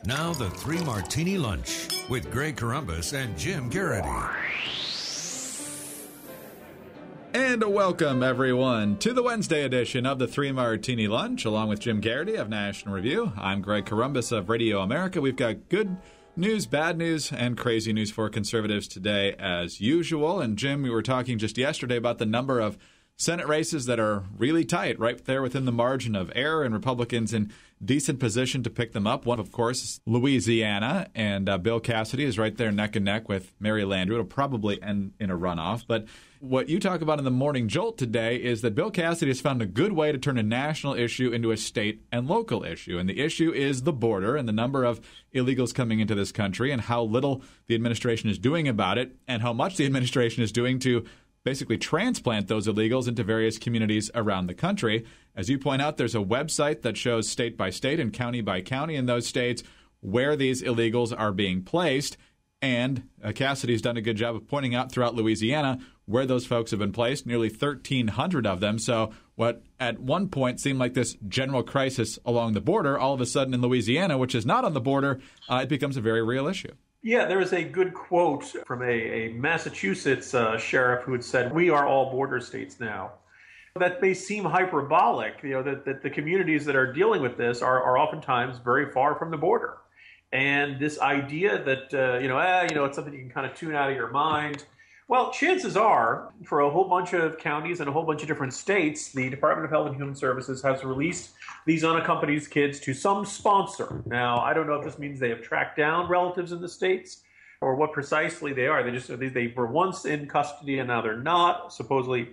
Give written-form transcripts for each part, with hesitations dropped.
Now the Three Martini Lunch with Greg Corombos and Jim Garrity. And welcome, everyone, to the Wednesday edition of the Three Martini Lunch, along with Jim Garrity of National Review. I'm Greg Corombos of Radio America. We've got good news, bad news, and crazy news for conservatives today, as usual. And, Jim, we were talking just yesterday about the number of Senate races that are really tight, right there within the margin of error, and Republicans in decent position to pick them up. One, of course, is Louisiana, and Bill Cassidy is right there neck and neck with Mary Landrieu. It'll probably end in a runoff. But what you talk about in the Morning Jolt today is that Bill Cassidy has found a good way to turn a national issue into a state and local issue. And the issue is the border and the number of illegals coming into this country and how little the administration is doing about it and how much the administration is doing to basically transplant those illegals into various communities around the country. As you point out, there's a website that shows state by state and county by county in those states where these illegals are being placed. And Cassidy's done a good job of pointing out throughout Louisiana where those folks have been placed, nearly 1,300 of them. So what at one point seemed like this general crisis along the border, all of a sudden in Louisiana, which is not on the border, it becomes a very real issue. Yeah, there was a good quote from a Massachusetts sheriff who had said, "We are all border states now." That may seem hyperbolic, that the communities that are dealing with this are oftentimes very far from the border. And this idea that, it's something you can kind of tune out of your mind. Well, chances are, for a whole bunch of counties and a whole bunch of different states, the Department of Health and Human Services has released these unaccompanied kids to some sponsor. Now, I don't know if this means they have tracked down relatives in the states or what precisely they are. They were once in custody and now they're not. Supposedly,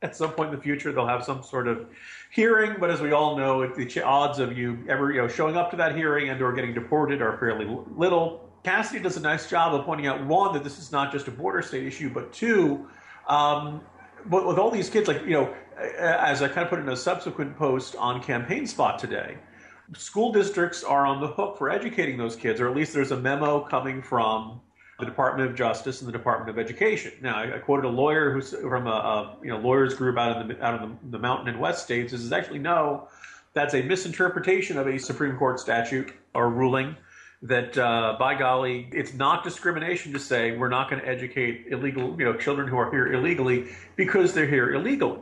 at some point in the future, they'll have some sort of hearing. But as we all know, the odds of you ever showing up to that hearing and or getting deported are fairly little. Cassidy does a nice job of pointing out, one, that this is not just a border state issue, but two, but with all these kids, as I kind of put in a subsequent post on Campaign Spot today, school districts are on the hook for educating those kids, or at least there's a memo coming from the Department of Justice and the Department of Education. Now, I quoted a lawyer who's from a lawyers group out of the mountain and west states. Says actually no, that's a misinterpretation of a Supreme Court statute or ruling. That, by golly, it's not discrimination to say we're not going to educate illegal, children who are here illegally because they're here illegally.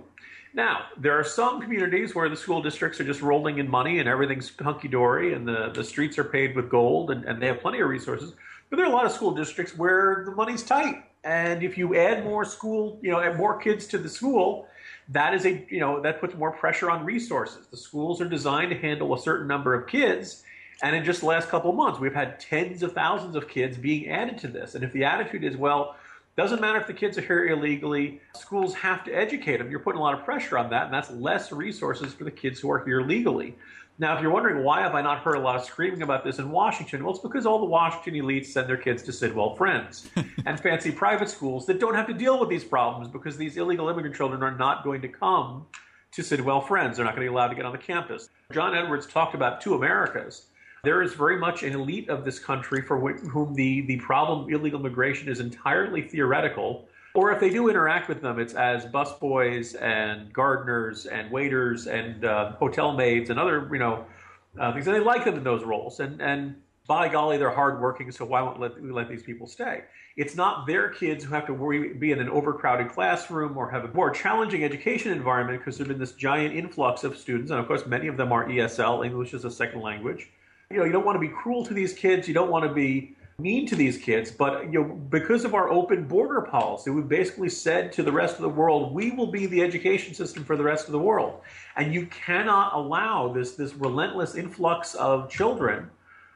Now, there are some communities where the school districts are just rolling in money and everything's hunky-dory and the streets are paved with gold and they have plenty of resources. But there are a lot of school districts where the money's tight. And if you add more add more kids to the school, that is that puts more pressure on resources. The schools are designed to handle a certain number of kids. And in just the last couple of months, we've had tens of thousands of kids being added to this. And if the attitude is, well, doesn't matter if the kids are here illegally, schools have to educate them, you're putting a lot of pressure on that, and that's less resources for the kids who are here legally. Now, if you're wondering why have I not heard a lot of screaming about this in Washington, well, it's because all the Washington elites send their kids to Sidwell Friends and fancy private schools that don't have to deal with these problems because these illegal immigrant children are not going to come to Sidwell Friends. They're not going to be allowed to get on the campus. John Edwards talked about two Americas. There is very much an elite of this country for whom the problem of illegal immigration is entirely theoretical. Or if they do interact with them, it's as busboys and gardeners and waiters and hotel maids and other things. And they like them in those roles. And by golly, they're hardworking, so why won't we let these people stay? It's not their kids who have to be in an overcrowded classroom or have a more challenging education environment because there's been this giant influx of students. And of course, many of them are ESL, English as a second language. You don't want to be cruel to these kids. You don't want to be mean to these kids. But because of our open border policy, we've basically said to the rest of the world, we will be the education system for the rest of the world. And you cannot allow this relentless influx of children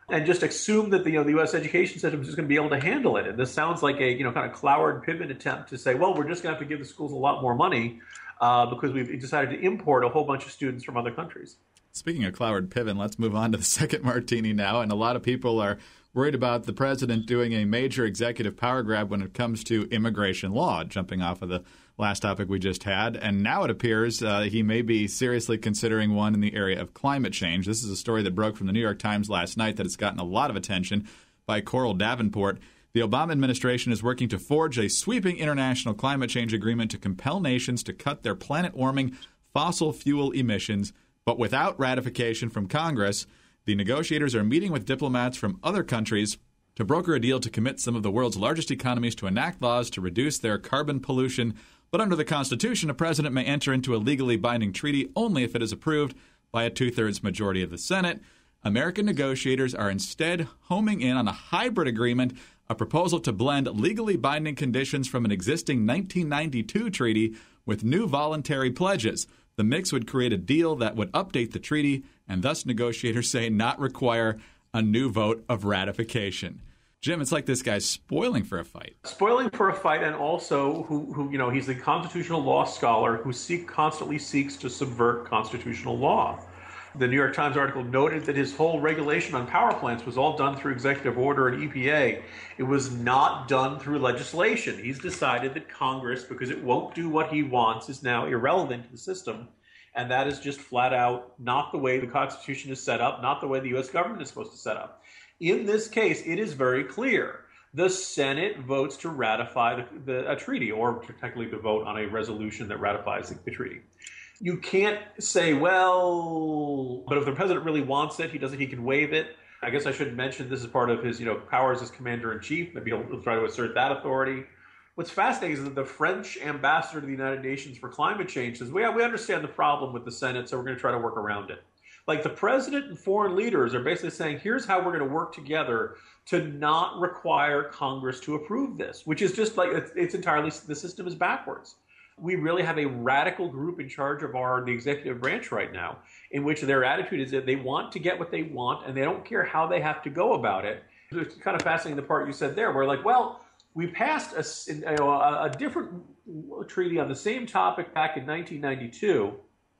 and just assume that the U.S. education system is just going to be able to handle it. And this sounds like a kind of Cloward Piven attempt to say, well, we're just going to have to give the schools a lot more money because we've decided to import a whole bunch of students from other countries. Speaking of Cloward Piven, let's move on to the second martini now. And a lot of people are worried about the president doing a major executive power grab when it comes to immigration law, jumping off of the last topic we just had. And now it appears he may be seriously considering one in the area of climate change. This is a story that broke from the New York Times last night that has gotten a lot of attention by Coral Davenport. The Obama administration is working to forge a sweeping international climate change agreement to compel nations to cut their planet-warming fossil fuel emissions, but without ratification from Congress. The negotiators are meeting with diplomats from other countries to broker a deal to commit some of the world's largest economies to enact laws to reduce their carbon pollution. But under the Constitution, a president may enter into a legally binding treaty only if it is approved by a two-thirds majority of the Senate. American negotiators are instead homing in on a hybrid agreement, a proposal to blend legally binding conditions from an existing 1992 treaty with new voluntary pledges. The mix would create a deal that would update the treaty and thus negotiators say not require a new vote of ratification. Jim, it's like this guy's spoiling for a fight. Spoiling for a fight, and also he's a constitutional law scholar who constantly seeks to subvert constitutional law. The New York Times article noted that his whole regulation on power plants was all done through executive order and EPA. It was not done through legislation. He's decided that Congress, because it won't do what he wants, is now irrelevant to the system. And that is just flat out not the way the Constitution is set up, not the way the U.S. government is supposed to set up. In this case, it is very clear. The Senate votes to ratify a treaty, or technically to vote on a resolution that ratifies the treaty. You can't say, well, but if the president really wants it, he can waive it. I guess I should mention this is part of his, powers as commander-in-chief. Maybe he'll try to assert that authority. What's fascinating is that the French ambassador to the United Nations for climate change says, we understand the problem with the Senate, so we're going to try to work around it. Like, the president and foreign leaders are basically saying, here's how we're going to work together to not require Congress to approve this, which is just like, it's entirely, the system is backwards. We really have a radical group in charge of the executive branch right now, in which their attitude is that they want to get what they want, and they don't care how they have to go about it. It's kind of fascinating the part you said there, where we passed a different treaty on the same topic back in 1992.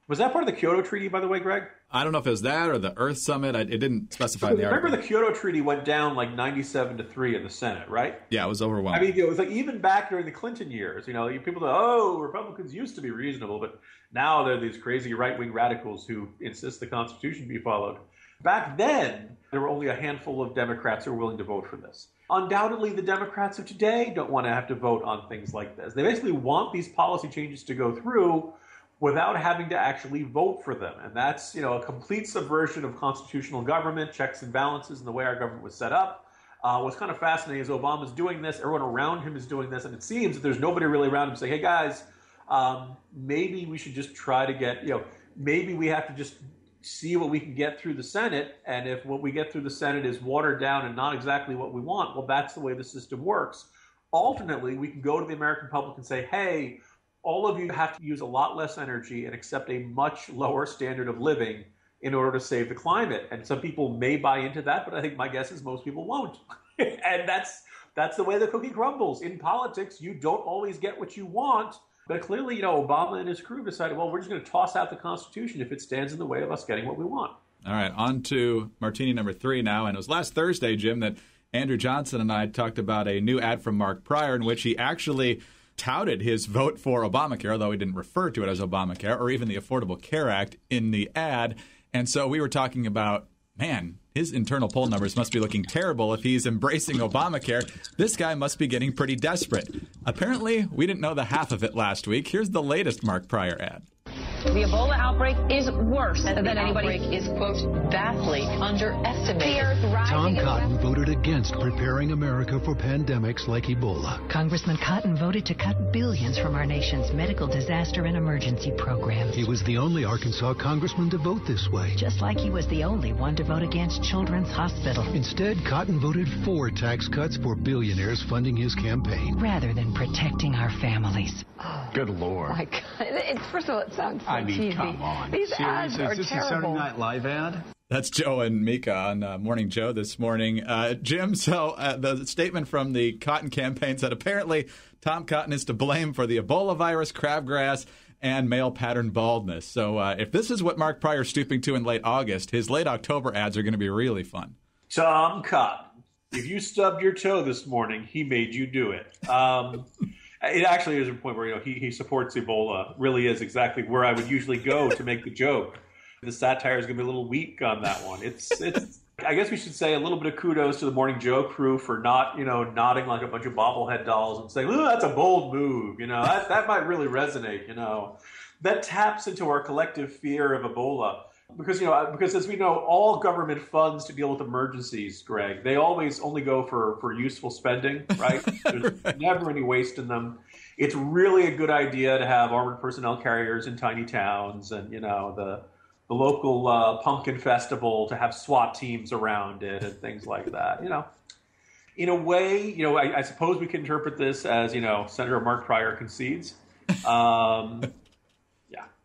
Was that part of the Kyoto Treaty, by the way, Greg? I don't know if it was that or the Earth Summit. It didn't specify the article. Remember the Kyoto Treaty went down like 97-3 in the Senate, right? Yeah, it was overwhelming. I mean, it was like even back during the Clinton years, people go, Republicans used to be reasonable, but now they're these crazy right-wing radicals who insist the Constitution be followed. Back then, there were only a handful of Democrats who were willing to vote for this. Undoubtedly, the Democrats of today don't want to have to vote on things like this. They basically want these policy changes to go through without having to actually vote for them. And that's, a complete subversion of constitutional government, checks and balances, and the way our government was set up. What's kind of fascinating is Obama's doing this, everyone around him is doing this, and it seems that there's nobody really around him saying, hey guys, maybe we should just try to get, maybe we have to just see what we can get through the Senate, and if what we get through the Senate is watered down and not exactly what we want, well, that's the way the system works. Alternately, we can go to the American public and say, hey, all of you have to use a lot less energy and accept a much lower standard of living in order to save the climate. And some people may buy into that, but I think my guess is most people won't. And that's the way the cookie crumbles. In politics, you don't always get what you want. But clearly, Obama and his crew decided, well, we're just going to toss out the Constitution if it stands in the way of us getting what we want. All right, on to Martini number 3 now. And it was last Thursday, Jim, that Andrew Johnson and I talked about a new ad from Mark Pryor in which he actually touted his vote for Obamacare, although he didn't refer to it as Obamacare or even the Affordable Care Act in the ad. And so we were talking about, man, his internal poll numbers must be looking terrible if he's embracing Obamacare. This guy must be getting pretty desperate. Apparently, we didn't know the half of it last week. Here's the latest Mark Pryor ad. The Ebola outbreak is worse than anybody is, quote, vastly underestimated. Tom Cotton voted against preparing America for pandemics like Ebola. Congressman Cotton voted to cut billions from our nation's medical disaster and emergency programs. He was the only Arkansas congressman to vote this way. Just like he was the only one to vote against Children's Hospital. Instead, Cotton voted for tax cuts for billionaires funding his campaign. Rather than protecting our families. Good Lord. My God. First of all, it sounds so cheesy. Come on. These ads are Is this terrible. a Saturday Night Live ad? That's Joe and Mika on Morning Joe this morning. Jim, so the statement from the Cotton campaign said apparently Tom Cotton is to blame for the Ebola virus, crabgrass, and male pattern baldness. So if this is what Mark Pryor's stooping to in late August, his late October ads are going to be really fun. Tom Cotton, if you stubbed your toe this morning, he made you do it. It actually is a point where he supports Ebola. Really is exactly where I would usually go to make the joke. The satire is going to be a little weak on that one. It's. I guess we should say a little bit of kudos to the Morning Joe crew for not nodding like a bunch of bobblehead dolls and saying, "Ooh, that's a bold move." That might really resonate. That taps into our collective fear of Ebola. Because as we know, all government funds to deal with emergencies, Greg, they always only go for useful spending, right? There's never any waste in them. It's really a good idea to have armored personnel carriers in tiny towns, and the local pumpkin festival to have SWAT teams around it and things like that. In a way, I suppose we can interpret this as Senator Mark Pryor concedes.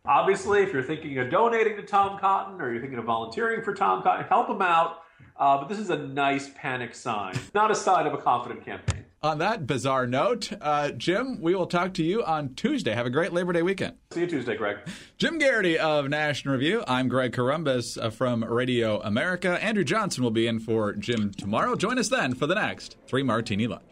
Obviously, if you're thinking of donating to Tom Cotton or you're thinking of volunteering for Tom Cotton, help him out. But this is a nice panic sign, not a sign of a confident campaign. On that bizarre note, Jim, we will talk to you on Tuesday. Have a great Labor Day weekend. See you Tuesday, Greg. Jim Garrity of National Review. I'm Greg Corombos from Radio America. Andrew Johnson will be in for Jim tomorrow. Join us then for the next 3 Martini Lunch.